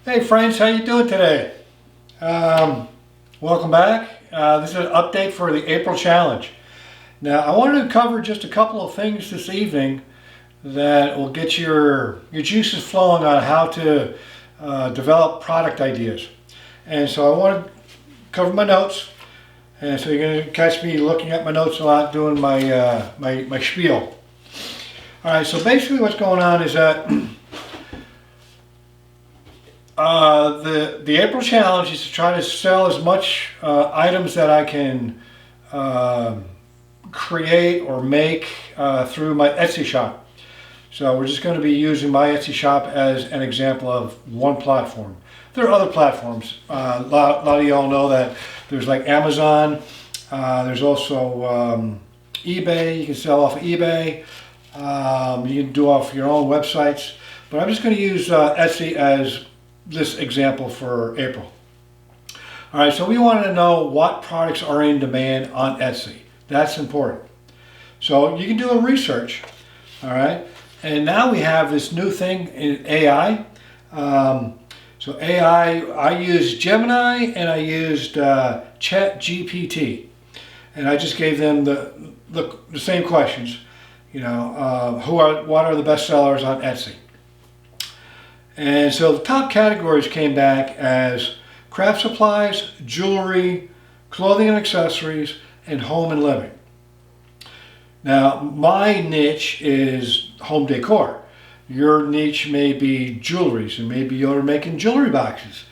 Hey friends, how you doing today? Welcome back. This is an update for the April challenge. Now I wanted to cover just a couple of things this evening that will get your juices flowing on how to develop product ideas. And so I want to cover my notes, and so you're going to catch me looking at my notes a lot, doing my my spiel. All right, so basically what's going on is that the April challenge is to try to sell as much items that I can create or make through my Etsy shop. So we're just going to be using my Etsy shop as an example of one platform. There are other platforms. A lot of y'all know that there's like Amazon. There's also eBay. You can sell off of eBay. You can do off your own websites. But I'm just going to use Etsy as this example for April. All right, so we wanted to know what products are in demand on Etsy. That's important. So you can do a research, all right? And now we have this new thing in AI. So AI, I used Gemini and I used ChatGPT. And I just gave them the same questions. You know, what are the best sellers on Etsy? And so the top categories came back as craft supplies, jewelry, clothing and accessories, and home and living. Now, my niche is home decor. Your niche may be jewelries, and maybe you're making jewelry boxes,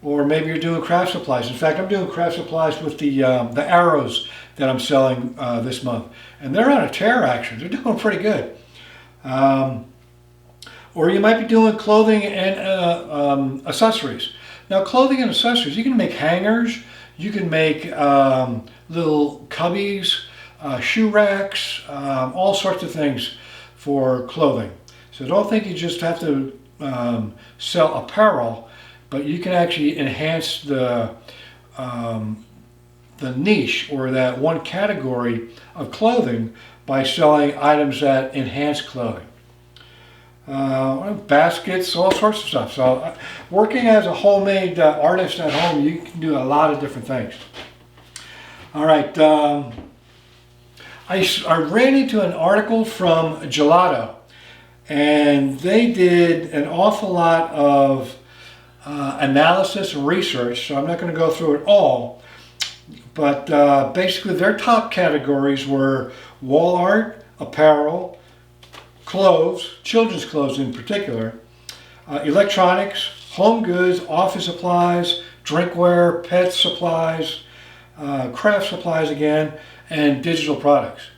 or maybe you're doing craft supplies. In fact, I'm doing craft supplies with the arrows that I'm selling this month, and they're on a tear. Actually, they're doing pretty good. Or you might be doing clothing and accessories. Now, clothing and accessories, you can make hangers, you can make little cubbies, shoe racks, all sorts of things for clothing. So don't think you just have to sell apparel, but you can actually enhance the niche or that one category of clothing by selling items that enhance clothing. Baskets, all sorts of stuff. So working as a homemade artist at home, you can do a lot of different things. All right, I ran into an article from Gelato, and they did an awful lot of analysis and research, so I'm not going to go through it all, but basically their top categories were wall art, apparel, clothes, children's clothes in particular, electronics, home goods, office supplies, drinkware, pet supplies, craft supplies again, and digital products.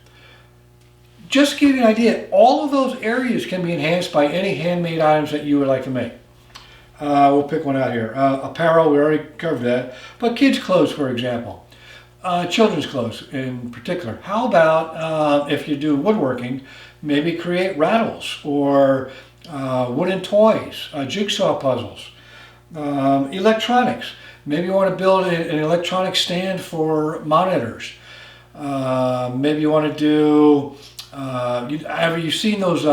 Just to give you an idea, all of those areas can be enhanced by any handmade items that you would like to make. We'll pick one out here. Apparel, we already covered that, but kids' clothes, for example. Children's clothes in particular. How about if you do woodworking, maybe create rattles or wooden toys, jigsaw puzzles. Electronics. Maybe you want to build an electronic stand for monitors. Maybe you want to do, have you seen those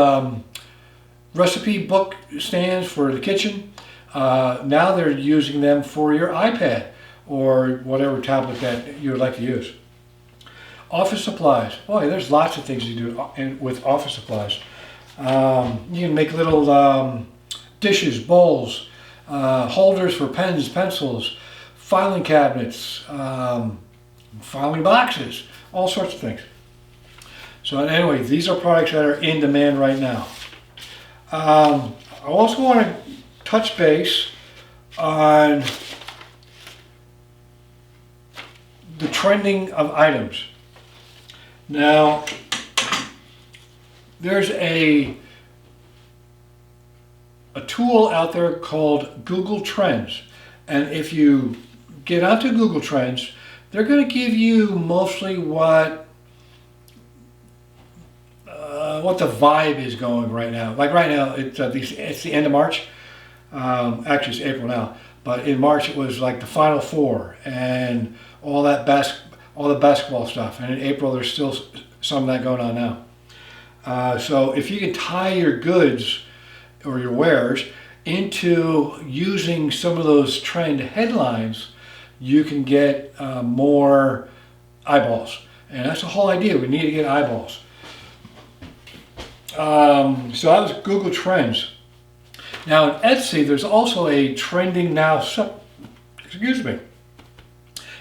recipe book stands for the kitchen? Now they're using them for your iPad or whatever tablet that you would like to use. Office supplies. Boy, there's lots of things you do with office supplies. You can make little dishes, bowls, holders for pens, pencils, filing cabinets, filing boxes, all sorts of things. So anyway, these are products that are in demand right now. I also want to touch base on the trending of items. Now, there's a tool out there called Google Trends, and if you get onto Google Trends, they're going to give you mostly what the vibe is going right now. Like right now, it's the end of March. Actually, it's April now, but in March it was like the Final Four and all that all the basketball stuff. And in April, there's still some of that going on now. So if you can tie your goods or your wares into using some of those trend headlines, you can get more eyeballs. And that's the whole idea. We need to get eyeballs. So that was Google Trends. Now in Etsy, there's also a trending now,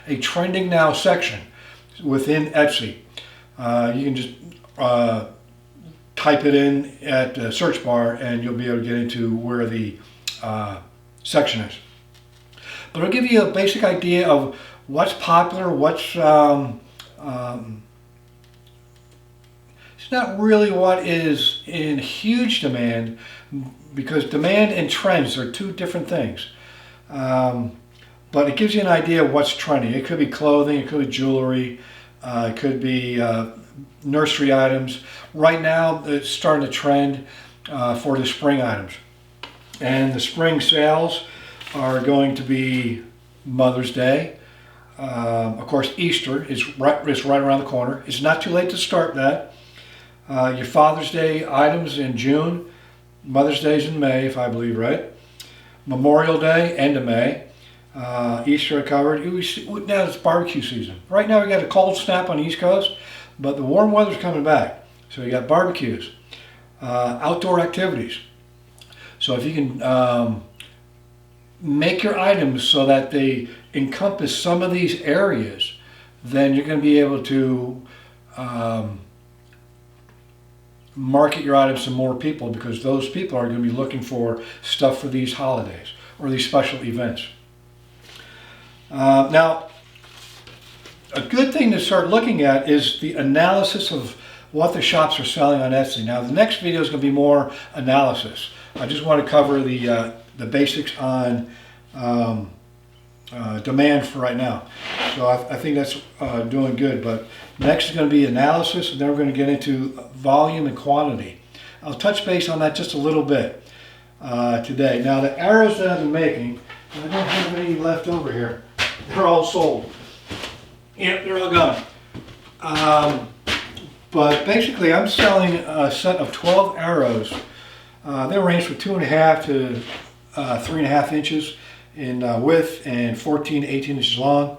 a trending now section within Etsy. You can just type it in at the search bar and you'll be able to get into where the section is. But I'll give you a basic idea of what's popular, what's it's not really what is in huge demand, because demand and trends are two different things. But it gives you an idea of what's trending. It could be clothing, it could be jewelry, it could be nursery items. Right now, it's starting to trend for the spring items. And the spring sales are going to be Mother's Day. Of course, Easter is right around the corner. It's not too late to start that. Your Father's Day items in June. Mother's Day is in May, if I believe right. Memorial Day, end of May. Easter I covered. Now it's barbecue season. Right now we got a cold snap on the East Coast, but the warm weather's coming back. So you got barbecues, outdoor activities. So if you can make your items so that they encompass some of these areas, then you're going to be able to market your items to more people, because those people are going to be looking for stuff for these holidays or these special events. Now, a good thing to start looking at is the analysis of what the shops are selling on Etsy. Now, the next video is going to be more analysis. I just want to cover the basics on demand for right now. So I think that's doing good. But next is going to be analysis, and then we're going to get into volume and quantity. I'll touch base on that just a little bit today. Now, the arrows that I've been making, I don't have any left over here. They're all sold. Yep, they're all gone. But basically, I'm selling a set of 12 arrows. They range from 2.5 to 3.5 inches in width and 14 to 18 inches long.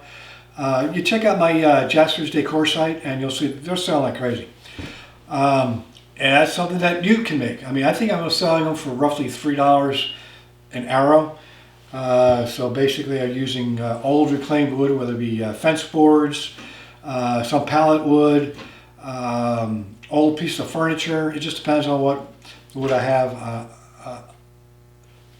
You check out my Jasper's Decor site and you'll see they're selling like crazy. And that's something that you can make. I mean, I think I'm selling them for roughly $3 an arrow. So basically I'm using old reclaimed wood, whether it be fence boards, some pallet wood, old piece of furniture. It just depends on what wood I have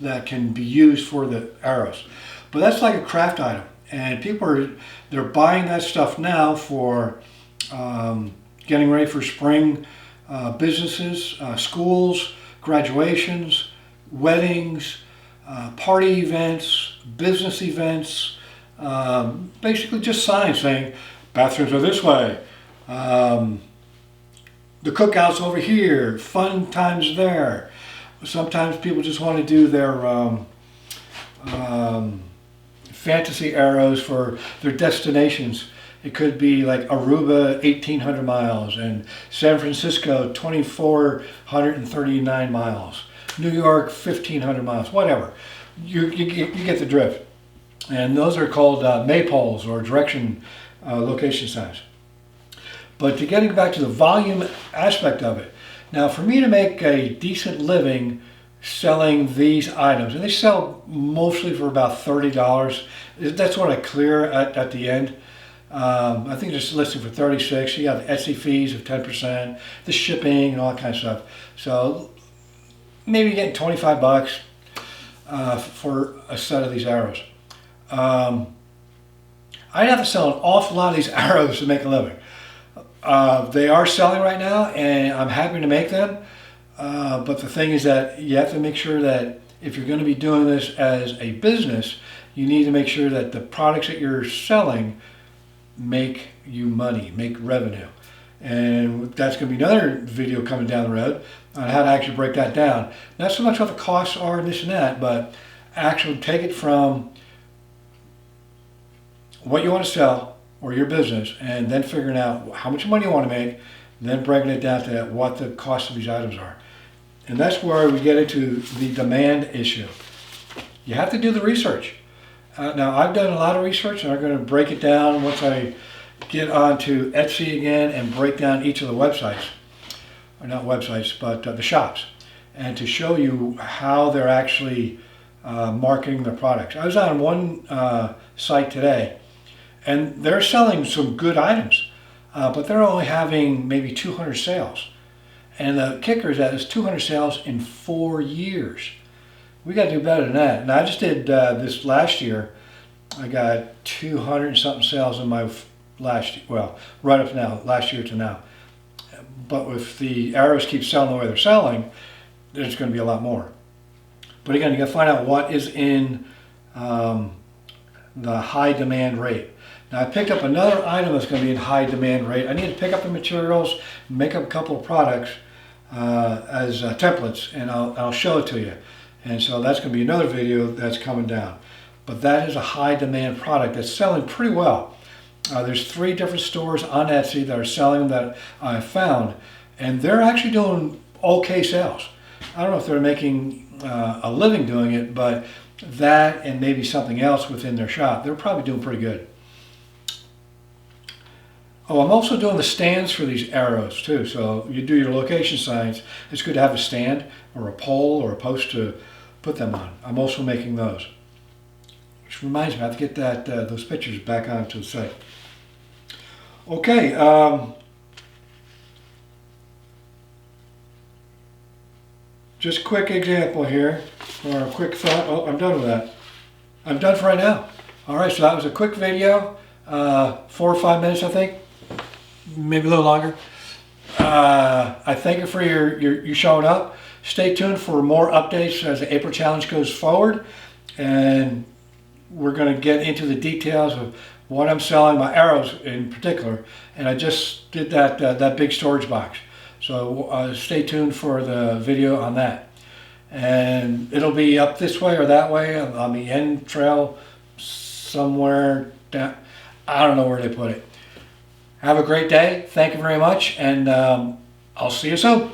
that can be used for the arrows. But that's like a craft item, and people they're buying that stuff now for getting ready for spring businesses, schools, graduations, weddings, party events, business events, basically just signs saying bathrooms are this way, the cookout's over here, fun times there. Sometimes people just want to do their fantasy arrows for their destinations. It could be like Aruba, 1,800 miles, and San Francisco, 2,439 miles. New York, 1,500 miles, whatever. You get the drift. And those are called maypoles, or direction location signs. But to getting back to the volume aspect of it, now for me to make a decent living selling these items, and they sell mostly for about $30. That's what I clear at the end. I think it's listed for $36. You got the Etsy fees of 10%, the shipping and all that kind of stuff. So maybe you're getting $25 for a set of these arrows. I'd have to sell an awful lot of these arrows to make a living. They are selling right now, and I'm happy to make them. But the thing is that you have to make sure that if you're going to be doing this as a business, you need to make sure that the products that you're selling make you money, make revenue. And that's going to be another video coming down the road on how to actually break that down. Not so much what the costs are and this and that, but actually take it from what you want to sell or your business, and then figuring out how much money you want to make, and then breaking it down to what the cost of these items are. And that's where we get into the demand issue. You have to do the research. Now, I've done a lot of research, and I'm going to break it down once I get onto Etsy again and break down each of the websites. Or not websites, but the shops. And to show you how they're actually marketing their products. I was on one site today, and they're selling some good items, but they're only having maybe 200 sales. And the kicker is that it's 200 sales in 4 years. We got to do better than that. And I just did this last year. I got 200 and something sales in my right up to now, last year to now. But if the arrows keep selling the way they're selling, there's going to be a lot more. But again, you got to find out what is in the high demand rate. Now, I picked up another item that's going to be in high demand rate. I need to pick up the materials, make up a couple of products as templates, and I'll show it to you. And so that's going to be another video that's coming down. But that is a high demand product that's selling pretty well. There's 3 different stores on Etsy that are selling that I found, and they're actually doing okay sales. I don't know if they're making a living doing it, but that and maybe something else within their shop, they're probably doing pretty good. Oh, I'm also doing the stands for these arrows too. So you do your location signs, it's good to have a stand or a pole or a post to put them on. I'm also making those. Which reminds me, I have to get those pictures back onto the site. Okay. Just a quick example here, or a quick thought. Oh, I'm done with that. I'm done for right now. All right, so that was a quick video, 4 or 5 minutes, I think, maybe a little longer. I thank you for your showing up. Stay tuned for more updates as the April Challenge goes forward, and we're going to get into the details of what I'm selling, my arrows in particular, and I just did that big storage box. So stay tuned for the video on that. And it'll be up this way or that way on the end trail somewhere down. I don't know where they put it. Have a great day. Thank you very much, and I'll see you soon.